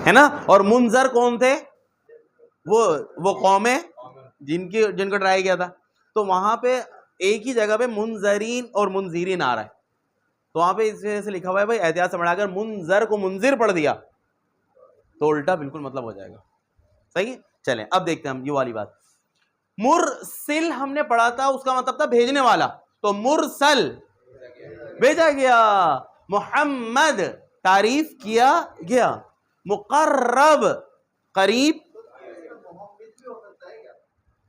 ہے نا. اور منذر کون تھے؟ وہ قومیں جن کو ڈرایا گیا تھا. تو وہاں پہ ایک ہی جگہ پہ منذرین اور منذرین آ رہا ہے. تو وہاں پہ اس وجہ سے لکھا ہوا ہے بھائی احتیاط سے پڑھا، اگر منذر کو منذر پڑھ دیا تو الٹا بالکل مطلب ہو جائے گا. صحیح ہے. چلیں اب دیکھتے ہیں ہم یہ والی بات. مرسل ہم نے پڑھا تھا، اس کا مطلب تھا بھیجنے والا. تو مرسل بھیجا گیا. محمد تعریف کیا گیا. مقرب قریب.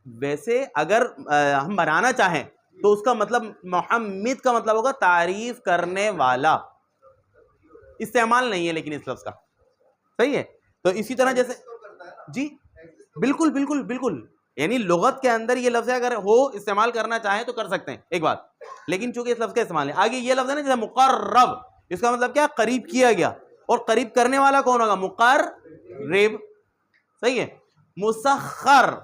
ویسے اگر ہم بنانا چاہیں تو اس کا مطلب محمد کا مطلب ہوگا تعریف کرنے والا. استعمال نہیں ہے لیکن اس لفظ کا. صحیح ہے. تو اسی طرح جیسے جی بالکل بالکل بالکل، یعنی لغت کے اندر یہ لفظ ہے، اگر ہو استعمال کرنا چاہیں تو کر سکتے ہیں ایک بات، لیکن چونکہ اس لفظ کا استعمال ہے. آگے یہ لفظ ہے نا جیسے مقرب، اس کا مطلب کیا؟ قریب کیا گیا. اور قریب کرنے والا کون ہوگا؟ مقرب. صحیح ہے. مسخر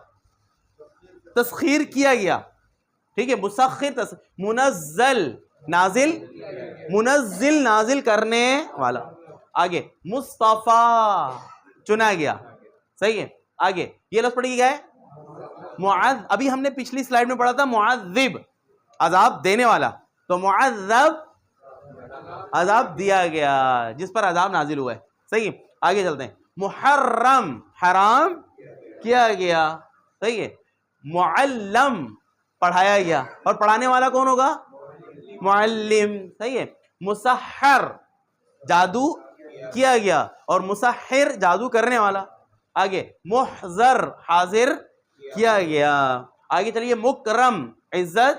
تسخیر کیا گیا. ٹھیک ہے. مسخر منزل نازل، منزل نازل کرنے والا. آگے مصطفیٰ چنا گیا. صحیح ہے. آگے یہ لفظ پڑھی گیا ہے ابھی ہم نے پچھلی سلائیڈ میں پڑھا تھا معذب عذاب دینے والا. تو معذب عذاب دیا گیا جس پر عذاب نازل ہوا ہے. صحیح ہے. آگے چلتے ہیں. محرم حرام کیا گیا. صحیح ہے. معلم پڑھایا گیا. اور پڑھانے والا کون ہوگا؟ معلم. صحیح ہے. مسحر جادو کیا گیا. اور مسحر جادو کرنے والا. آگے محضر حاضر کیا گیا. آگے چلیے. مکرم عزت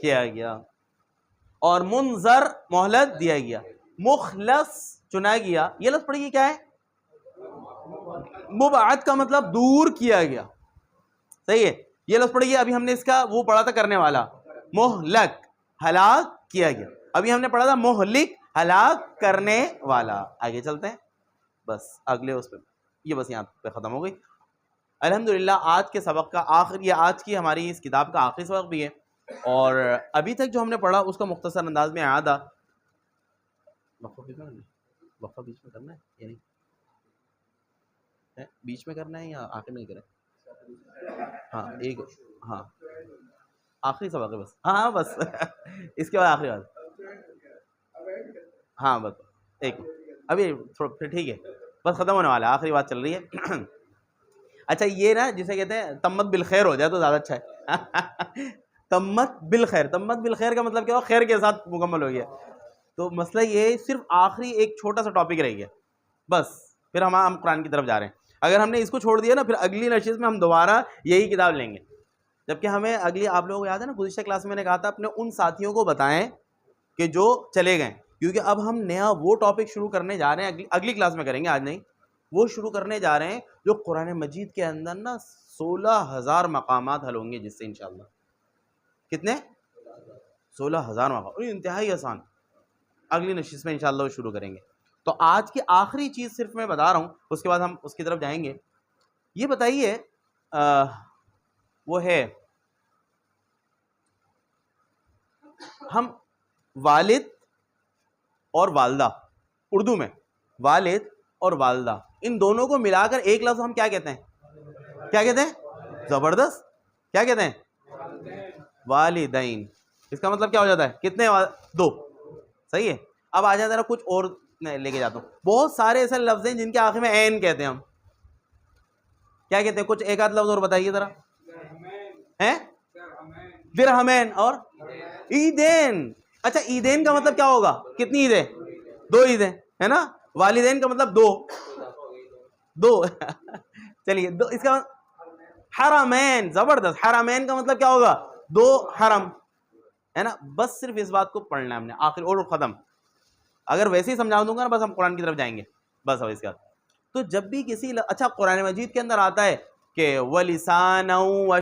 کیا گیا. اور منذر مہلت دیا گیا. مخلص چنا گیا. یہ لفظ پڑھیے کیا ہے؟ مبعد کا مطلب دور کیا گیا. صحیح ہے. یہ لفظ پڑھیے. ابھی ہم نے اس کا وہ پڑھا تھا کرنے والا. مہلک ہلاک کیا گیا. ابھی ہم نے پڑھا تھا مہلک ہلاک کرنے والا. آگے چلتے ہیں. بس اگلے اس پہ یہ بس یہاں پہ ختم ہو گئی. الحمدللہ آج کے سبق کا آخر، یہ آج کی ہماری اس کتاب کا آخری سبق بھی ہے. اور ابھی تک جو ہم نے پڑھا اس کا مختصر انداز میں اعادہ. وقفہ بیچ میں کرنا ہے یا نہیں؟ بیچ میں کرنا ہے یا آخر میں کریں؟ ہاں ایک، ہاں آخری سبق ہے بس. ہاں بس اس کے بعد آخری بات. ہاں بس ایک ابھی تھوڑا پھر ٹھیک ہے. بس ختم ہونے والا ہے. آخری بات چل رہی ہے. اچھا یہ نا جسے کہتے ہیں تمت بالخیر ہو جائے تو زیادہ اچھا ہے. تمت بالخیر، تمت بالخیر کا مطلب کیا ہو؟ خیر کے ساتھ مکمل ہو گیا. تو مسئلہ یہ صرف آخری ایک چھوٹا سا ٹاپک رہ گیا بس، پھر ہم قرآن کی طرف جا رہے ہیں. اگر ہم نے اس کو چھوڑ دیا نا پھر اگلی نشست میں ہم دوبارہ یہی کتاب لیں گے. جبکہ ہمیں اگلی، آپ لوگوں کو یاد ہے نا گزشتہ کلاس میں نے کہا تھا اپنے ان ساتھیوں کو بتائیں کہ جو چلے گئے، کیونکہ اب ہم نیا وہ ٹاپک شروع کرنے جا رہے ہیں، اگلی کلاس میں کریں گے، آج نہیں. وہ شروع کرنے جا رہے ہیں جو قرآن مجید کے اندر نا 16,000 مقامات حل ہوں گے جس سے انشاءاللہ. کتنے؟ 16,000 مقامات. انتہائی آسان. اگلی نشست میں انشاءاللہ وہ شروع کریں گے. تو آج کی آخری چیز صرف میں بتا رہا ہوں، اس کے بعد ہم اس کی طرف جائیں گے. یہ بتائیے وہ ہے ہم والد اور والدہ، اردو میں والد اور والدہ، ان دونوں کو ملا کر ایک لفظ ہم کیا کہتے ہیں؟ کیا کہتے ہیں؟ زبردست. کیا کہتے ہیں؟ والدین. اس کا مطلب کیا ہو جاتا ہے؟ کتنے؟ دو. صحیح ہے. اب آ جائے ذرا کچھ اور لے کے جاتا ہوں. بہت سارے ایسے لفظ ہیں جن کے آخر میں عین کہتے ہیں ہم. کیا کہتے ہیں؟ کچھ ایک آدھ لفظ اور بتائیے ذرا. ہیں؟ درہمین اور عیدین. اچھا عیدین کا مطلب کیا ہوگا؟ کتنی عیدیں؟ 2 عیدیں ہے نا. والدین کا مطلب دو. چلیے دو. اس کا حرمین. زبردست. حرمین کا مطلب کیا ہوگا؟ 2 حرم ہے نا. بس صرف اس بات کو پڑھنا ہے ہم نے آخر، اور ختم. اگر ویسے ہی سمجھا دوں گا نا بس ہم قرآن کی طرف جائیں گے بس. اب اس کا تو جب بھی کسی اچھا قرآن مجید کے اندر آتا ہے کہ وَلِسَانًا